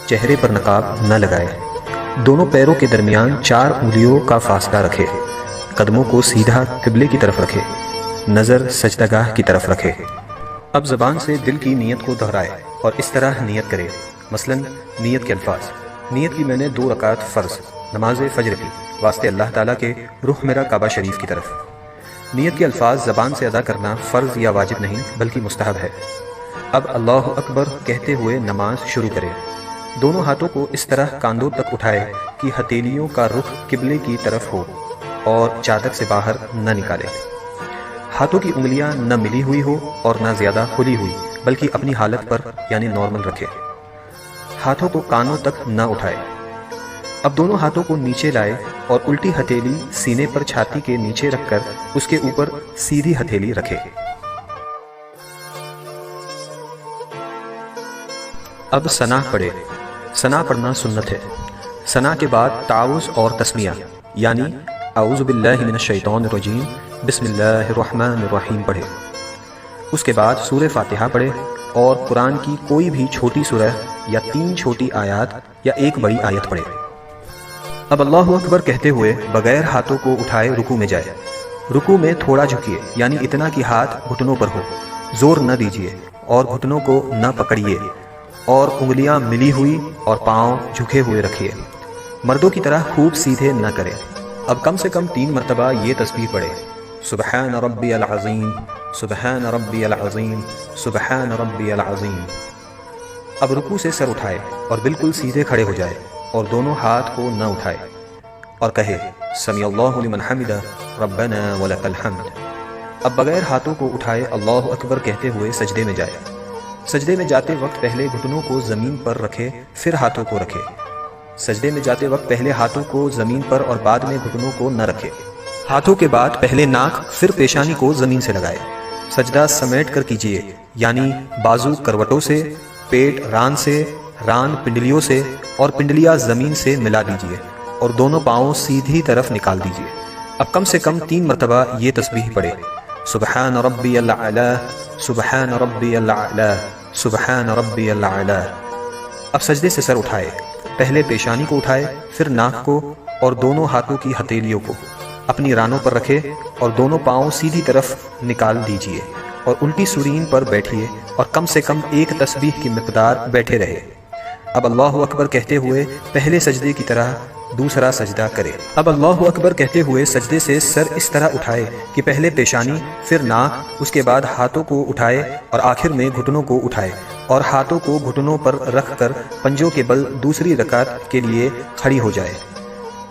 چہرے پر نقاب نہ لگائے، دونوں پیروں کے درمیان 4 انگلیوں کا فاصلہ رکھے، قدموں کو سیدھا قبلے کی طرف رکھے، نظر سجدہ گاہ کی طرف رکھے۔ اب زبان سے دل کی نیت کو دہرائے اور اس طرح نیت کرے، مثلا نیت کے الفاظ: نیت کی میں نے 2 رکعت فرض نماز فجر کی واسطے اللہ تعالیٰ کے رخ میرا کعبہ شریف کی طرف۔ نیت کے الفاظ زبان سے ادا کرنا فرض یا واجب نہیں بلکہ مستحب ہے۔ اب اللہ اکبر کہتے ہوئے نماز شروع کرے، دونوں ہاتھوں کو اس طرح کاندھوں تک اٹھائے کہ ہتھیلیوں کا رخ قبلے کی طرف ہو اور چادر سے باہر نہ نکالے۔ ہاتھوں کی انگلیاں نہ ملی ہوئی ہو اور نہ زیادہ کھلی ہوئی بلکہ اپنی حالت پر یعنی نارمل رکھے۔ ہاتھوں کو کانوں تک نہ اٹھائے۔ اب دونوں ہاتھوں کو نیچے لائے اور الٹی ہتھیلی سینے پر چھاتی کے نیچے رکھ کر اس کے اوپر سیدھی ہتھیلی رکھے۔ اب ثنا پڑھے۔ ثنا پڑھنا سنت ہے۔ ثنا کے بعد تعوذ اور تسمیہ یعنی اعوذ باللہ من الشیطان الرجیم بسم اللہ الرحمن الرحیم پڑھے۔ اس کے بعد سورہ فاتحہ پڑھے اور قرآن کی کوئی بھی چھوٹی سورہ یا 3 چھوٹی آیات یا 1 بڑی آیت پڑھے۔ اب اللہ اکبر کہتے ہوئے بغیر ہاتھوں کو اٹھائے رکوع میں جائے۔ رکوع میں تھوڑا جھکیے یعنی اتنا کہ ہاتھ گھٹنوں پر ہو، زور نہ دیجیے اور گھٹنوں کو نہ پکڑیے اور انگلیاں ملی ہوئی اور پاؤں جھکے ہوئے رکھیے۔ مردوں کی طرح خوب سیدھے نہ کرے۔ اب کم سے کم 3 مرتبہ یہ تسبیح پڑھے: سبحان ربی العظیم، سبحان ربی العظیم، سبحان ربی العظیم۔ اب رکوع سے سر اٹھائے اور بالکل سیدھے کھڑے ہو جائے اور دونوں ہاتھ کو نہ اٹھائے اور کہے سمیع اللہ لمن حمدہ ربنا ولک الحمد۔ اب بغیر ہاتھوں کو اٹھائے اللہ اکبر کہتے ہوئے سجدے میں جائے۔ سجدے میں جاتے وقت پہلے گھٹنوں کو زمین پر رکھے پھر ہاتھوں کو رکھے۔ سجدے میں جاتے وقت پہلے ہاتھوں کو زمین پر اور بعد میں گھٹنوں کو نہ رکھے۔ ہاتھوں کے بعد پہلے ناک پھر پیشانی کو زمین سے لگائے۔ سجدہ سمیٹ کر کیجیے یعنی بازو کروٹوں سے، پیٹ ران سے، ران پنڈلیوں سے اور پنڈلیاں زمین سے ملا دیجیے اور دونوں پاؤں سیدھی طرف نکال دیجیے۔ اب کم سے کم 3 مرتبہ یہ تسبیح پڑھے: سبحان ربی الاعلی، سبحان ربی الاعلی، سبحان ربی الاعلی۔ اب سجدے سے سر اٹھائے، پہلے پیشانی کو اٹھائے پھر ناک کو اور دونوں ہاتھوں کی ہتھیلیوں کو اپنی رانوں پر رکھے اور دونوں پاؤں سیدھی طرف نکال دیجیے اور الٹی سورین پر بیٹھیے اور کم سے کم 1 تسبیح کی مقدار بیٹھے رہے۔ اب اللہ اکبر کہتے ہوئے پہلے سجدے کی طرح دوسرا سجدہ کرے۔ اب اللہ اکبر کہتے ہوئے سجدے سے سر اس طرح اٹھائے کہ پہلے پیشانی پھر ناک، اس کے بعد ہاتھوں کو اٹھائے اور آخر میں گھٹنوں کو اٹھائے اور ہاتھوں کو گھٹنوں پر رکھ کر پنجوں کے بل دوسری رکعت کے لیے کھڑی ہو جائے۔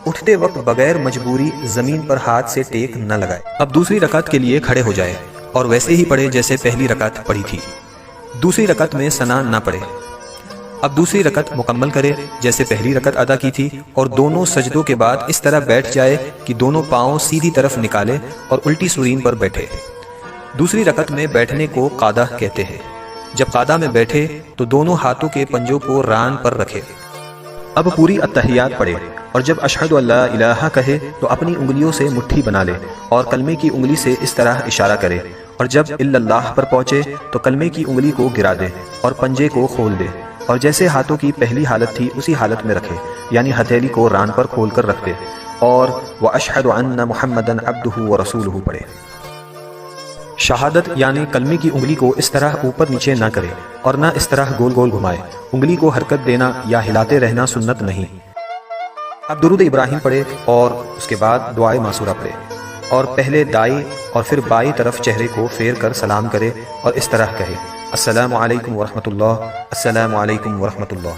اٹھتے وقت بغیر مجبوری زمین پر ہاتھ سے ٹیک نہ لگائے۔ اب دوسری رکعت کے لیے کھڑے ہو جائے اور ویسے ہی پڑھے جیسے پہلی رکعت پڑھی تھی۔ دوسری رکعت میں ثنا نہ پڑھے۔ اب دوسری رکعت مکمل کرے جیسے پہلی رکعت ادا کی تھی اور دونوں سجدوں کے بعد اس طرح بیٹھ جائے کہ دونوں پاؤں سیدھی طرف نکالے اور الٹی سورین پر بیٹھے۔ دوسری رکعت میں بیٹھنے کو قعدہ کہتے ہیں۔ جب قعدہ میں بیٹھے تو دونوں ہاتھوں کے پنجوں کو ران پر رکھے۔ اب پوری التحیات پڑھے اور جب اشہد ان لا الہ کہے تو اپنی انگلیوں سے مٹھی بنا لے اور کلمے کی انگلی سے اس طرح اشارہ کرے اور جب الا اللہ پر پہنچے تو کلمے کی انگلی کو گرا دے اور پنجے کو کھول دے اور جیسے ہاتھوں کی پہلی حالت تھی اسی حالت میں رکھے یعنی ہتھیلی کو ران پر کھول کر رکھ دے اور وَأَشْهَدُ أَنَّ مُحَمَّدًا عَبْدُهُ وَرَسُولُهُ پڑھے۔ شہادت یعنی کلمے کی انگلی کو اس طرح اوپر نیچے نہ کرے اور نہ اس طرح گول گول گھمائے۔ انگلی کو حرکت دینا یا ہلاتے رہنا سنت نہیں۔ اب درود ابراہیم پڑھے اور اس کے بعد دعائے معصورہ پڑھے اور پہلے دائیں اور پھر بائیں طرف چہرے کو پھیر کر سلام کرے اور اس طرح کہے السلام علیکم ورحمۃ اللہ، السلام علیکم ورحمۃ اللہ،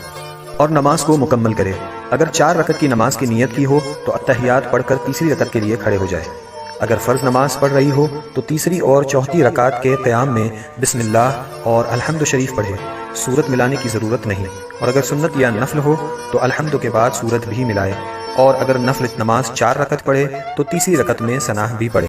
اور نماز کو مکمل کرے۔ اگر 4 رکعت کی نماز کی نیت کی ہو تو التحیات پڑھ کر تیسری رکعت کے لیے کھڑے ہو جائے۔ اگر فرض نماز پڑھ رہی ہو تو تیسری اور چوتھی رکعت کے قیام میں بسم اللہ اور الحمد شریف پڑھے، سورت ملانے کی ضرورت نہیں، اور اگر سنت یا نفل ہو تو الحمد کے بعد سورت بھی ملائے، اور اگر نفل نماز 4 رکعت پڑھے تو تیسری رکعت میں ثنا بھی پڑھے۔